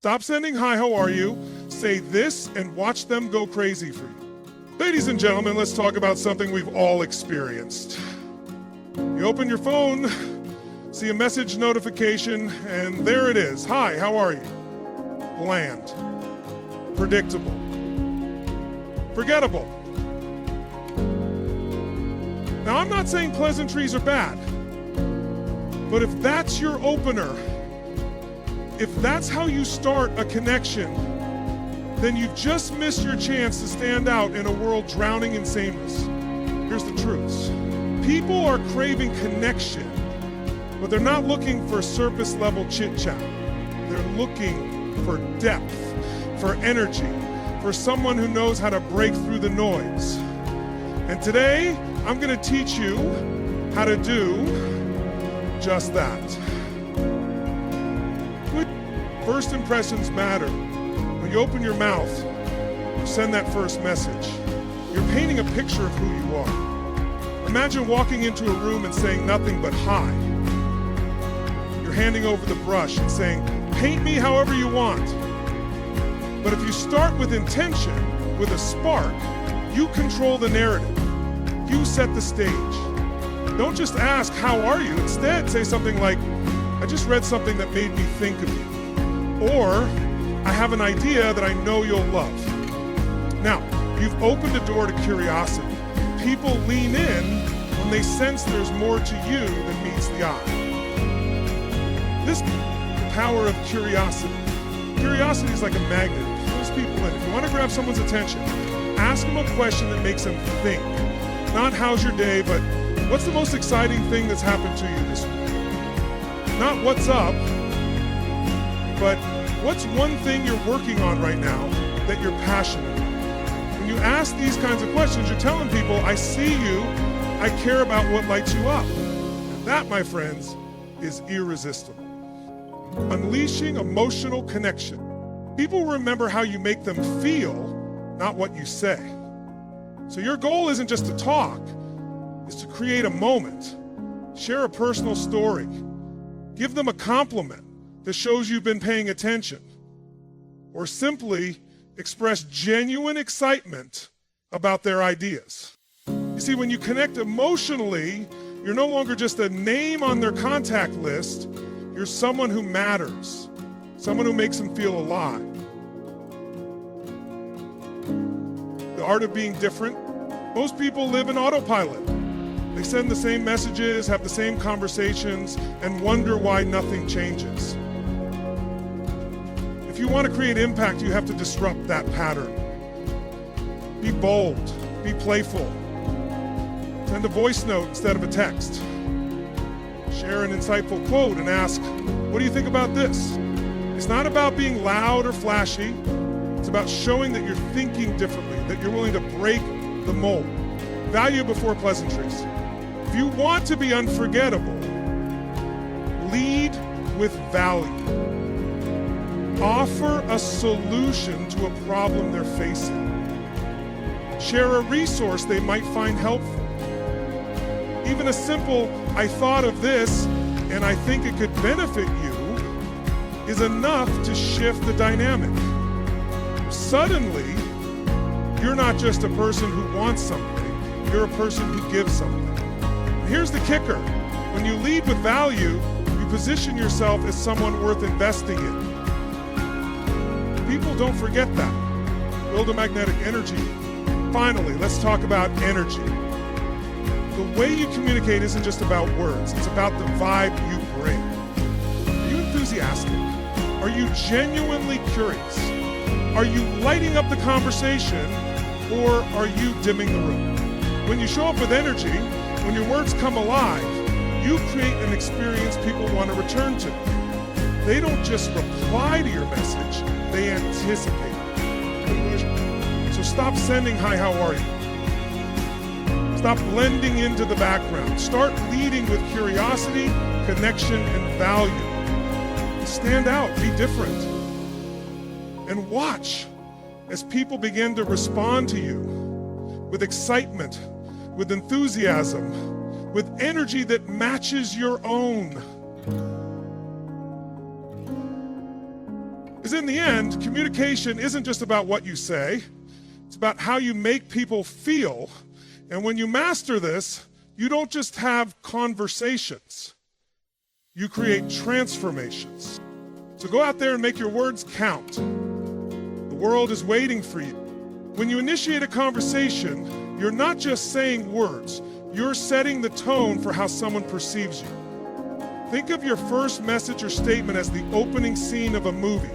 Stop sending hi, how are you? Say this and watch them go crazy for you. Ladies and gentlemen, let's talk about something we've all experienced. You open your phone, see a message notification, and there it is. Hi, how are you? Bland. Predictable. Forgettable. Now, I'm not saying pleasantries are bad, but if that's your opener, if that's how you start a connection, then you've just missed your chance to stand out in a world drowning in sameness. Here's the truth. People are craving connection, but they're not looking for surface level chit-chat. They're looking for depth, for energy, for someone who knows how to break through the noise. And today, I'm going to teach you how to do just that. First impressions matter. When you open your mouth, you send that first message. You're painting a picture of who you are. Imagine walking into a room and saying nothing but hi. You're handing over the brush and saying, paint me however you want. But if you start with intention, with a spark, you control the narrative. You set the stage. Don't just ask, how are you? Instead, say something like, I just read something that made me think of you. Or, I have an idea that I know you'll love. Now, you've opened a door to curiosity. People lean in when they sense there's more to you than meets the eye. This is the power of curiosity. Curiosity is like a magnet. It pulls people in. If you want to grab someone's attention, ask them a question that makes them think. Not how's your day, but what's the most exciting thing that's happened to you this week? Not what's up, but what's one thing you're working on right now that you're passionate about? When you ask these kinds of questions, you're telling people, I see you, I care about what lights you up. And that, my friends, is irresistible. Unleashing emotional connection. People remember how you make them feel, not what you say. So your goal isn't just to talk, it's to create a moment, share a personal story, give them a compliment that shows you've been paying attention, or simply express genuine excitement about their ideas. You see, when you connect emotionally, you're no longer just a name on their contact list, you're someone who matters, someone who makes them feel alive. The art of being different. Most people live in autopilot. They send the same messages, have the same conversations, and wonder why nothing changes. If you want to create impact, you have to disrupt that pattern. Be bold, be playful. Send a voice note instead of a text. Share an insightful quote and ask, what do you think about this? It's not about being loud or flashy. It's about showing that you're thinking differently, that you're willing to break the mold. Value before pleasantries. If you want to be unforgettable, lead with value. Offer a solution to a problem they're facing. Share a resource they might find helpful. Even a simple, I thought of this and I think it could benefit you, is enough to shift the dynamic. Suddenly, you're not just a person who wants something, you're a person who gives something. And here's the kicker. When you lead with value, you position yourself as someone worth investing in. People don't forget that. Build a magnetic energy. Finally, let's talk about energy. The way you communicate isn't just about words, it's about the vibe you bring. Are you enthusiastic? Are you genuinely curious? Are you lighting up the conversation, or are you dimming the room? When you show up with energy, when your words come alive, you create an experience people want to return to. They don't just reply to your message, they anticipate it. So stop sending, hi, how are you? Stop blending into the background. Start leading with curiosity, connection, and value. Stand out, be different. And watch as people begin to respond to you with excitement, with enthusiasm, with energy that matches your own. Because in the end, communication isn't just about what you say, it's about how you make people feel. And when you master this, you don't just have conversations, you create transformations. So go out there and make your words count. The world is waiting for you. When you initiate a conversation, you're not just saying words, you're setting the tone for how someone perceives you. Think of your first message or statement as the opening scene of a movie.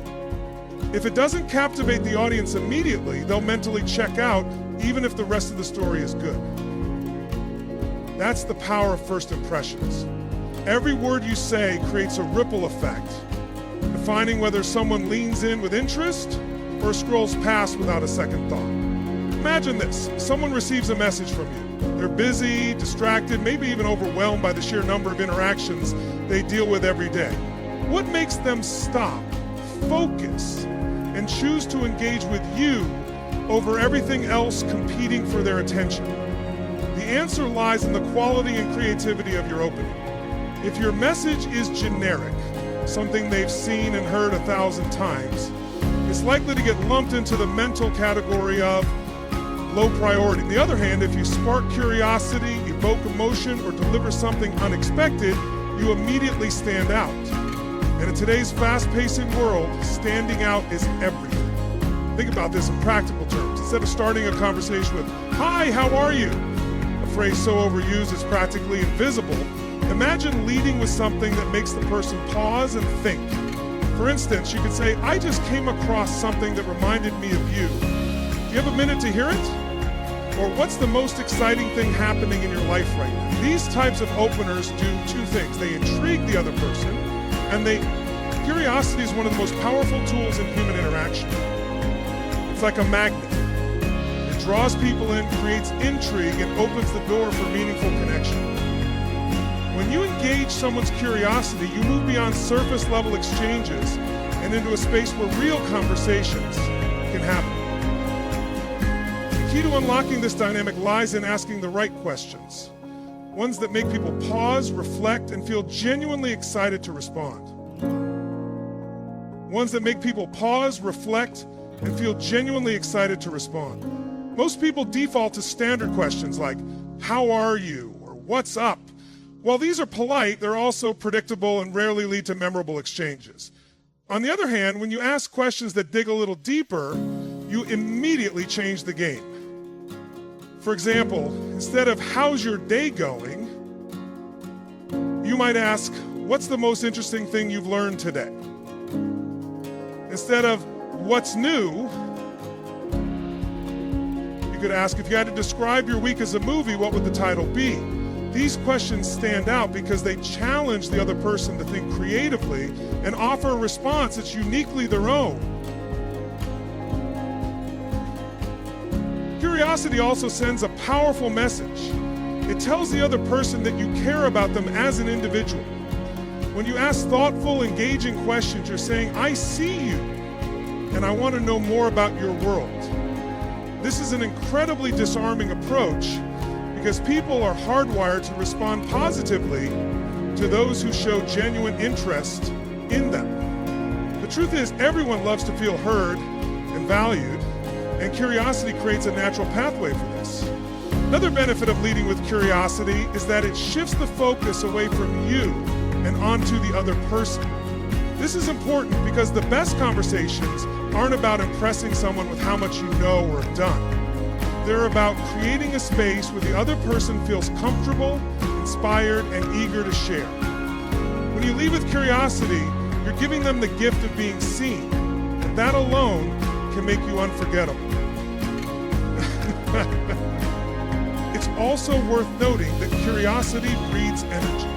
If it doesn't captivate the audience immediately, they'll mentally check out, even if the rest of the story is good. That's the power of first impressions. Every word you say creates a ripple effect, defining whether someone leans in with interest or scrolls past without a second thought. Imagine this, someone receives a message from you. They're busy, distracted, maybe even overwhelmed by the sheer number of interactions they deal with every day. What makes them stop, focus, and choose to engage with you over everything else competing for their attention? The answer lies in the quality and creativity of your opening. If your message is generic, something they've seen and heard 1,000 times, it's likely to get lumped into the mental category of low priority. On the other hand, if you spark curiosity, evoke emotion, or deliver something unexpected, you immediately stand out. And in today's fast-pacing world, standing out is everything. Think about this in practical terms. Instead of starting a conversation with, "Hi, how are you?" a phrase so overused it's practically invisible, imagine leading with something that makes the person pause and think. For instance, you could say, "I just came across something that reminded me of you. Do you have a minute to hear it?" Or, "What's the most exciting thing happening in your life right now?" These types of openers do two things. They intrigue the other person, and curiosity is one of the most powerful tools in human interaction. It's like a magnet. It draws people in, creates intrigue, and opens the door for meaningful connection. When you engage someone's curiosity, you move beyond surface level exchanges and into a space where real conversations can happen. The key to unlocking this dynamic lies in asking the right questions, ones that make people pause, reflect, and feel genuinely excited to respond. Ones that make people pause, reflect, and feel genuinely excited to respond. Most people default to standard questions like, "How are you?" or "What's up?" While these are polite, they're also predictable and rarely lead to memorable exchanges. On the other hand, when you ask questions that dig a little deeper, you immediately change the game. For example, instead of "How's your day going?" you might ask, "What's the most interesting thing you've learned today?" Instead of "What's new?" you could ask, "If you had to describe your week as a movie, what would the title be?" These questions stand out because they challenge the other person to think creatively and offer a response that's uniquely their own. Curiosity also sends a powerful message. It tells the other person that you care about them as an individual. When you ask thoughtful, engaging questions, you're saying, "I see you, and I want to know more about your world." This is an incredibly disarming approach because people are hardwired to respond positively to those who show genuine interest in them. The truth is, everyone loves to feel heard and valued, and curiosity creates a natural pathway for this. Another benefit of leading with curiosity is that it shifts the focus away from you and onto the other person. This is important because the best conversations aren't about impressing someone with how much you know or have done. They're about creating a space where the other person feels comfortable, inspired, and eager to share. When you lead with curiosity, you're giving them the gift of being seen, and that alone can make you unforgettable. It's also worth noting that curiosity breeds energy.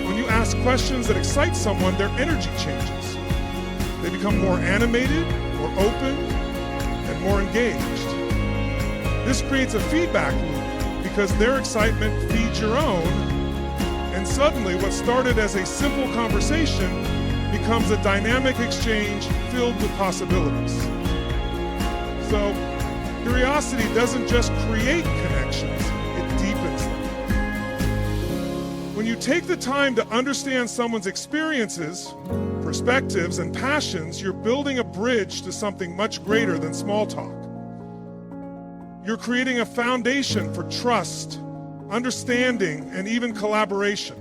When you ask questions that excite someone, their energy changes. They become more animated, more open, and more engaged. This creates a feedback loop because their excitement feeds your own, and suddenly what started as a simple conversation becomes a dynamic exchange filled with possibilities. So, curiosity doesn't just create connections, it deepens them. When When you take the time to understand someone's experiences, perspectives, and passions, you're building a bridge to something much greater than small talk. You're creating a foundation for trust, understanding, and even collaboration.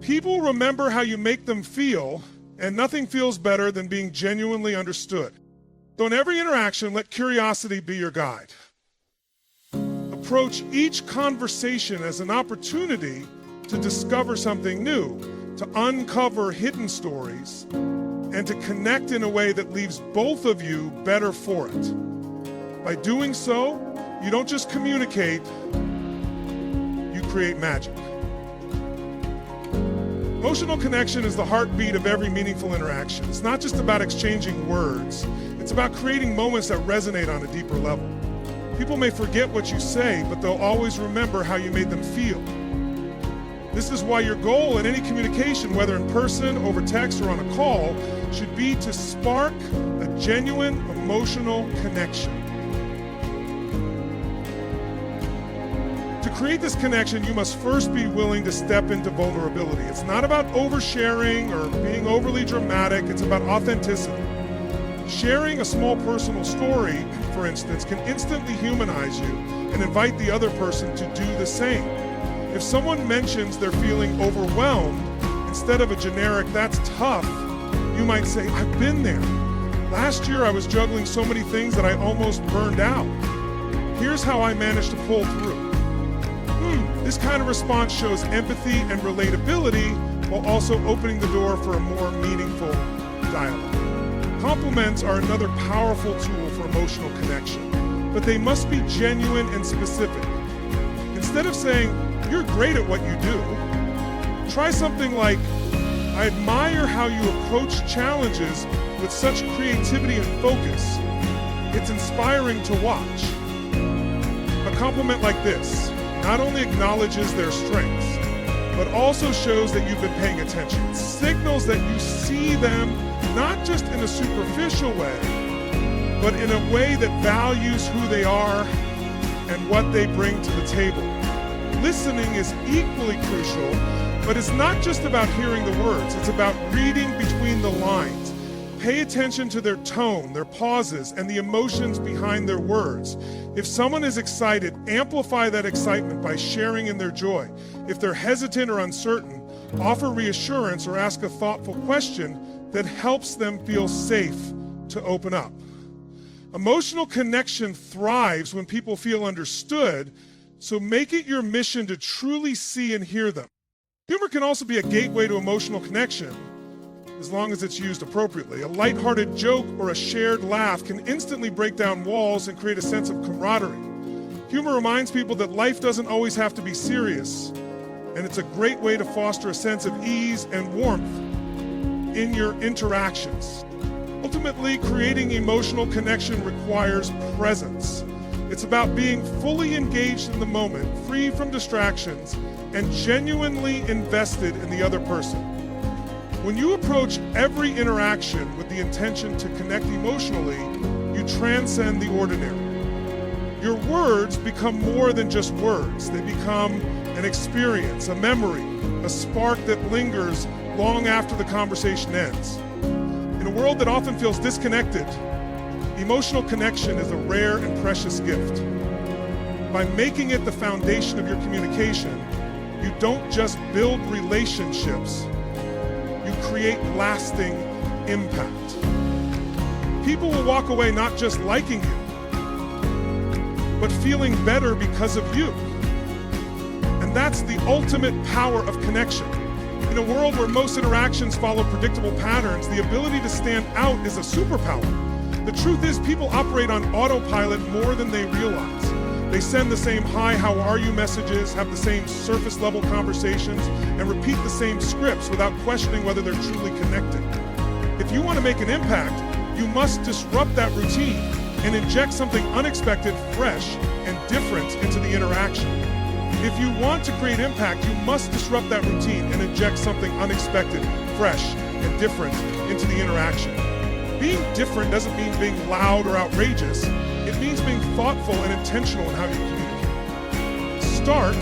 People remember how you make them feel, and nothing feels better than being genuinely understood. So in every interaction, let curiosity be your guide. Approach each conversation as an opportunity to discover something new, to uncover hidden stories, and to connect in a way that leaves both of you better for it. By doing so, you don't just communicate, you create magic. Emotional connection is the heartbeat of every meaningful interaction. It's not just about exchanging words. It's about creating moments that resonate on a deeper level. People may forget what you say, but they'll always remember how you made them feel. This is why your goal in any communication, whether in person, over text, or on a call, should be to spark a genuine emotional connection. To create this connection, you must first be willing to step into vulnerability. It's not about oversharing or being overly dramatic. It's about authenticity. Sharing a small personal story, for instance, can instantly humanize you and invite the other person to do the same. If someone mentions they're feeling overwhelmed, instead of a generic, "That's tough," you might say, "I've been there. Last year I was juggling so many things that I almost burned out. Here's how I managed to pull through." This kind of response shows empathy and relatability while also opening the door for a more meaningful dialogue. Compliments are another powerful tool for emotional connection, but they must be genuine and specific. Instead of saying, "You're great at what you do," try something like, "I admire how you approach challenges with such creativity and focus. It's inspiring to watch." A compliment like this not only acknowledges their strengths, but also shows that you've been paying attention. It signals that you see them not just in a superficial way, but in a way that values who they are and what they bring to the table. Listening is equally crucial, but it's not just about hearing the words. It's about reading between the lines. Pay attention to their tone, their pauses, and the emotions behind their words. If someone is excited, amplify that excitement by sharing in their joy. If they're hesitant or uncertain, offer reassurance or ask a thoughtful question that helps them feel safe to open up. Emotional connection thrives when people feel understood, so make it your mission to truly see and hear them. Humor can also be a gateway to emotional connection, as long as it's used appropriately. A lighthearted joke or a shared laugh can instantly break down walls and create a sense of camaraderie. Humor reminds people that life doesn't always have to be serious, and it's a great way to foster a sense of ease and warmth in your interactions. Ultimately, creating emotional connection requires presence. It's about being fully engaged in the moment, free from distractions, and genuinely invested in the other person. When you approach every interaction with the intention to connect emotionally, you transcend the ordinary. Your words become more than just words. They become an experience, a memory, a spark that lingers long after the conversation ends. In a world that often feels disconnected, emotional connection is a rare and precious gift. By making it the foundation of your communication, you don't just build relationships, you create lasting impact. People will walk away not just liking you, but feeling better because of you. And that's the ultimate power of connection. In a world where most interactions follow predictable patterns, the ability to stand out is a superpower. The truth is, people operate on autopilot more than they realize. They send the same "hi, how are you" messages, have the same surface level conversations, and repeat the same scripts without questioning whether they're truly connected. If you want to make an impact, you must disrupt that routine and inject something unexpected, fresh, and different into the interaction. If you want to create impact, you must disrupt that routine and inject something unexpected, fresh, and different into the interaction. Being different doesn't mean being loud or outrageous. It means being thoughtful and intentional in how you communicate. Start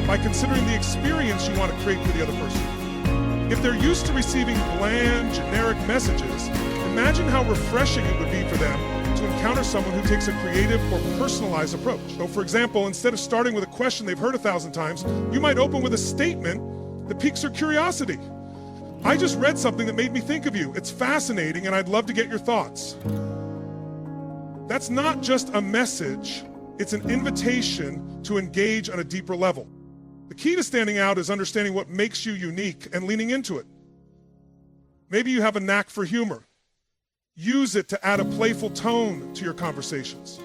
by considering the experience you want to create for the other person. If they're used to receiving bland, generic messages, imagine how refreshing it would be for them to encounter someone who takes a creative or personalized approach. So for example, instead of starting with a question they've heard 1,000 times, you might open with a statement that piques their curiosity. I just read something that made me think of you. It's fascinating and I'd love to get your thoughts. That's not just a message, it's an invitation to engage on a deeper level. The key to standing out is understanding what makes you unique and leaning into it. Maybe you have a knack for humor. Use it to add a playful tone to your conversations.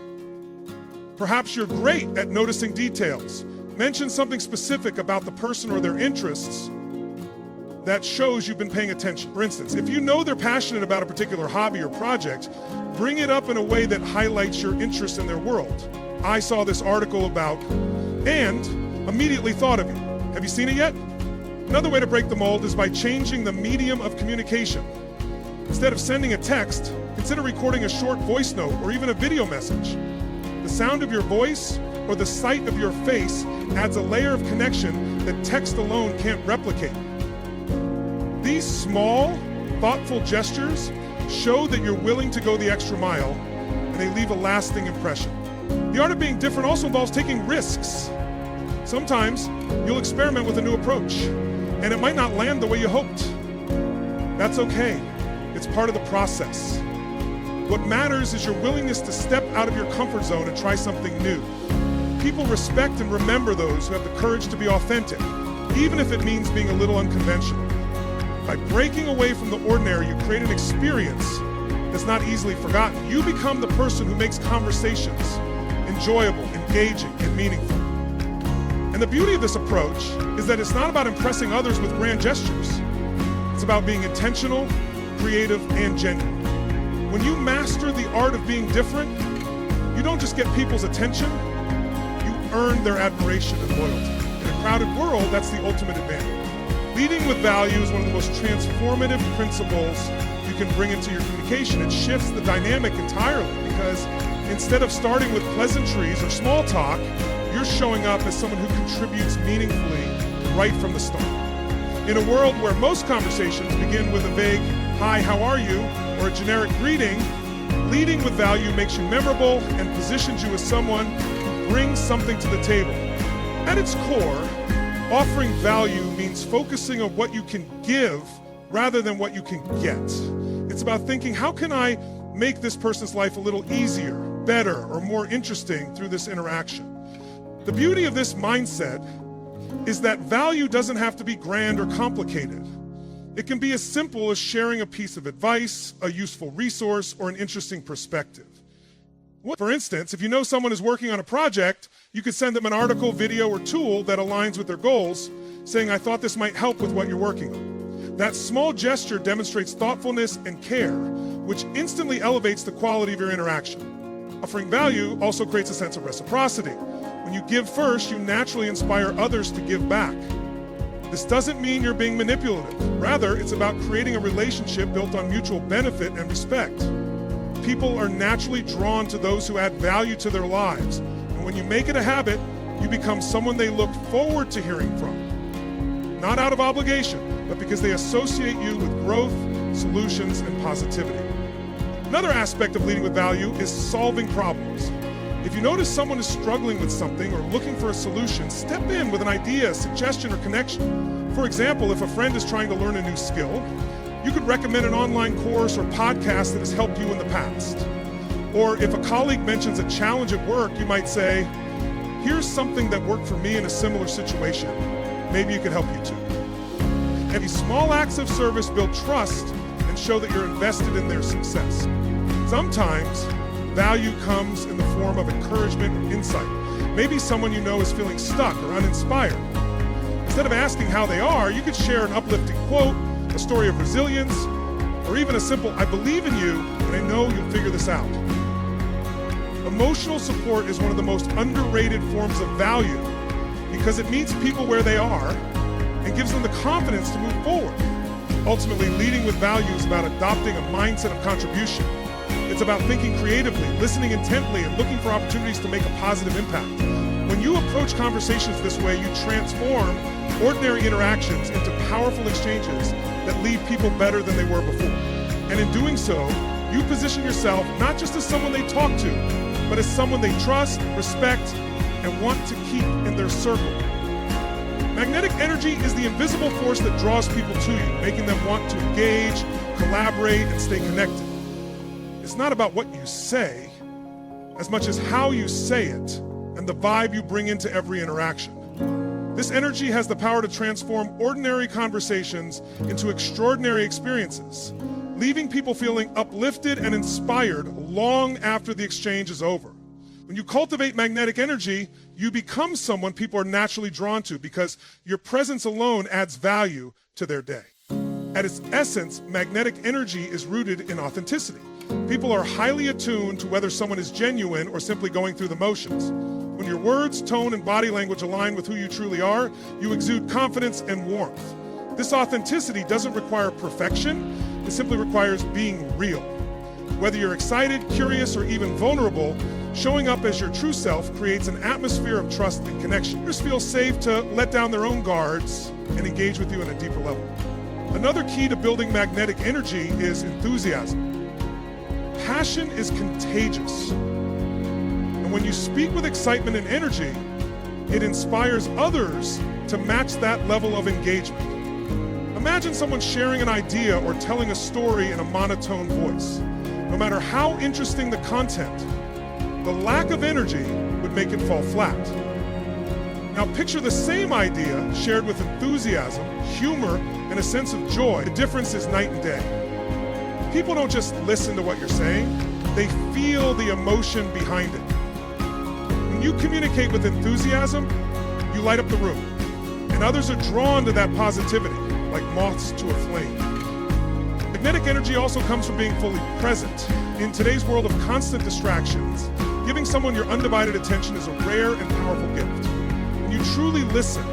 Perhaps you're great at noticing details. Mention something specific about the person or their interests that shows you've been paying attention. For instance, if you know they're passionate about a particular hobby or project, bring it up in a way that highlights your interest in their world. I saw this article about, and immediately thought of you. Have you seen it yet? Another way to break the mold is by changing the medium of communication. Instead of sending a text, consider recording a short voice note or even a video message. The sound of your voice or the sight of your face adds a layer of connection that text alone can't replicate. These small, thoughtful gestures show that you're willing to go the extra mile, and they leave a lasting impression. The art of being different also involves taking risks. Sometimes you'll experiment with a new approach, and it might not land the way you hoped. That's okay. It's part of the process. What matters is your willingness to step out of your comfort zone and try something new. People respect and remember those who have the courage to be authentic, even if it means being a little unconventional. By breaking away from the ordinary, you create an experience that's not easily forgotten. You become the person who makes conversations enjoyable, engaging, and meaningful. And the beauty of this approach is that it's not about impressing others with grand gestures. It's about being intentional, creative, and genuine. When you master the art of being different, you don't just get people's attention, you earn their admiration and loyalty. In a crowded world, that's the ultimate advantage. Leading with value is one of the most transformative principles you can bring into your communication. It shifts the dynamic entirely because instead of starting with pleasantries or small talk, you're showing up as someone who contributes meaningfully right from the start. In a world where most conversations begin with a vague, "Hi, how are you?" or a generic greeting, leading with value makes you memorable and positions you as someone who brings something to the table. At its core, offering value means focusing on what you can give rather than what you can get. It's about thinking, how can I make this person's life a little easier, better, or more interesting through this interaction? The beauty of this mindset is that value doesn't have to be grand or complicated. It can be as simple as sharing a piece of advice, a useful resource, or an interesting perspective. For instance, if you know someone is working on a project, you could send them an article, video, or tool that aligns with their goals, saying, "I thought this might help with what you're working on." That small gesture demonstrates thoughtfulness and care, which instantly elevates the quality of your interaction. Offering value also creates a sense of reciprocity. When you give first, you naturally inspire others to give back. This doesn't mean you're being manipulative. Rather, it's about creating a relationship built on mutual benefit and respect. People are naturally drawn to those who add value to their lives. And when you make it a habit, you become someone they look forward to hearing from. Not out of obligation, but because they associate you with growth, solutions, and positivity. Another aspect of leading with value is solving problems. If you notice someone is struggling with something or looking for a solution, step in with an idea, suggestion, or connection. For example, if a friend is trying to learn a new skill, you could recommend an online course or podcast that has helped you in the past. Or if a colleague mentions a challenge at work, you might say, "Here's something that worked for me in a similar situation. Maybe it could help you too." And these small acts of service build trust and show that you're invested in their success. Sometimes value comes in the form of encouragement or insight. Maybe someone you know is feeling stuck or uninspired. Instead of asking how they are, you could share an uplifting quote, a story of resilience, or even a simple, "I believe in you, and I know you'll figure this out." Emotional support is one of the most underrated forms of value because it meets people where they are and gives them the confidence to move forward. Ultimately, leading with value is about adopting a mindset of contribution. It's about thinking creatively, listening intently, and looking for opportunities to make a positive impact. When you approach conversations this way, you transform ordinary interactions into powerful exchanges that leave people better than they were before. And in doing so, you position yourself not just as someone they talk to, but as someone they trust, respect, and want to keep in their circle. Magnetic energy is the invisible force that draws people to you, making them want to engage, collaborate, and stay connected. It's not about what you say, as much as how you say it and the vibe you bring into every interaction. This energy has the power to transform ordinary conversations into extraordinary experiences, leaving people feeling uplifted and inspired long after the exchange is over. When you cultivate magnetic energy, you become someone people are naturally drawn to because your presence alone adds value to their day. At its essence, magnetic energy is rooted in authenticity. People are highly attuned to whether someone is genuine or simply going through the motions. When your words, tone, and body language align with who you truly are, you exude confidence and warmth. This authenticity doesn't require perfection, it simply requires being real. Whether you're excited, curious, or even vulnerable, showing up as your true self creates an atmosphere of trust and connection. Others feel safe to let down their own guards and engage with you at a deeper level. Another key to building magnetic energy is enthusiasm. Passion is contagious. And when you speak with excitement and energy, it inspires others to match that level of engagement. Imagine someone sharing an idea or telling a story in a monotone voice. No matter how interesting the content, the lack of energy would make it fall flat. Now picture the same idea shared with enthusiasm, humor, and a sense of joy. The difference is night and day. People don't just listen to what you're saying, they feel the emotion behind it. When you communicate with enthusiasm, you light up the room, and others are drawn to that positivity, like moths to a flame. Magnetic energy also comes from being fully present. In today's world of constant distractions, giving someone your undivided attention is a rare and powerful gift. When you truly listen,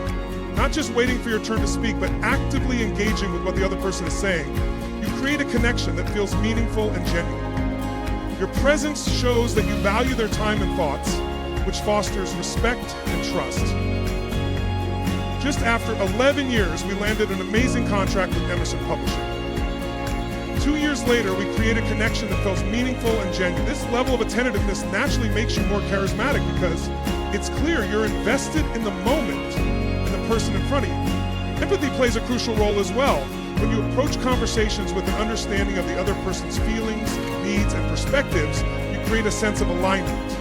not just waiting for your turn to speak, but actively engaging with what the other person is saying, you create a connection that feels meaningful and genuine. Your presence shows that you value their time and thoughts, which fosters respect and trust. Just after 11 years, we landed an amazing contract with Emerson Publishing. 2 years later, we created a connection that feels meaningful and genuine. This level of attentiveness naturally makes you more charismatic because it's clear you're invested in the moment and the person in front of you. Empathy plays a crucial role as well. When you approach conversations with an understanding of the other person's feelings, needs, and perspectives, you create a sense of alignment.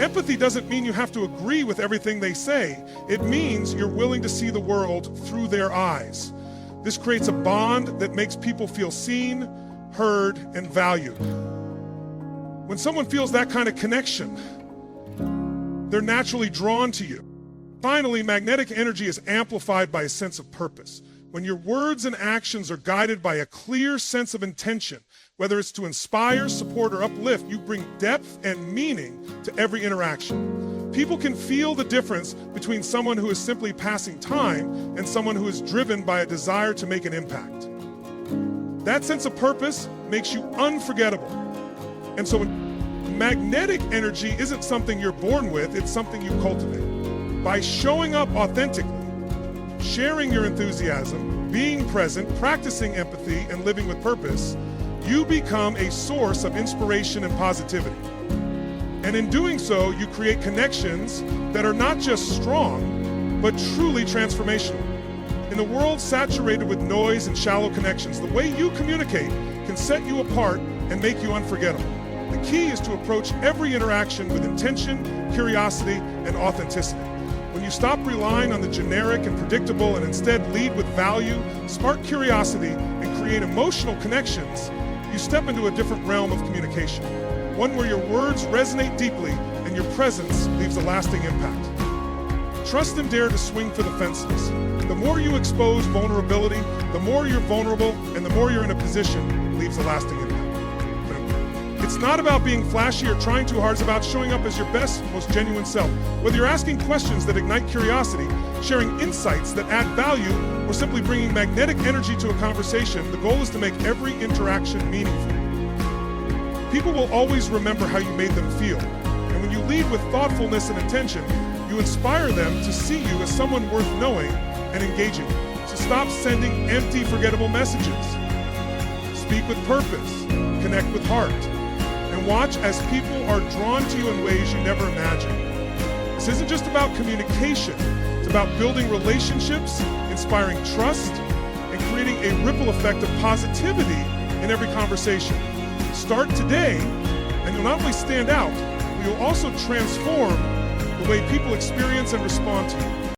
Empathy doesn't mean you have to agree with everything they say. It means you're willing to see the world through their eyes. This creates a bond that makes people feel seen, heard, and valued. When someone feels that kind of connection, they're naturally drawn to you. Finally, magnetic energy is amplified by a sense of purpose. When your words and actions are guided by a clear sense of intention, whether it's to inspire, support, or uplift, you bring depth and meaning to every interaction. People can feel the difference between someone who is simply passing time and someone who is driven by a desire to make an impact. That sense of purpose makes you unforgettable. And so magnetic energy isn't something you're born with, it's something you cultivate. By showing up authentically, sharing your enthusiasm, being present, practicing empathy, and living with purpose, you become a source of inspiration and positivity. And in doing so, you create connections that are not just strong, but truly transformational. In a world saturated with noise and shallow connections, the way you communicate can set you apart and make you unforgettable. The key is to approach every interaction with intention, curiosity, and authenticity. When you stop relying on the generic and predictable and instead lead with value, spark curiosity, and create emotional connections, you step into a different realm of communication, one where your words resonate deeply and your presence leaves a lasting impact. Trust and dare to swing for the fences. The more you expose vulnerability, the more you're vulnerable, and the more you're in a position that leaves a lasting impact. It's not about being flashy or trying too hard, it's about showing up as your best, most genuine self. Whether you're asking questions that ignite curiosity, sharing insights that add value, or simply bringing magnetic energy to a conversation, the goal is to make every interaction meaningful. People will always remember how you made them feel. And when you lead with thoughtfulness and intention, you inspire them to see you as someone worth knowing and engaging. So stop sending empty, forgettable messages. Speak with purpose, connect with heart, and watch as people are drawn to you in ways you never imagined. This isn't just about communication. It's about building relationships, inspiring trust, and creating a ripple effect of positivity in every conversation. Start today, and you'll not only stand out, but you'll also transform the way people experience and respond to you.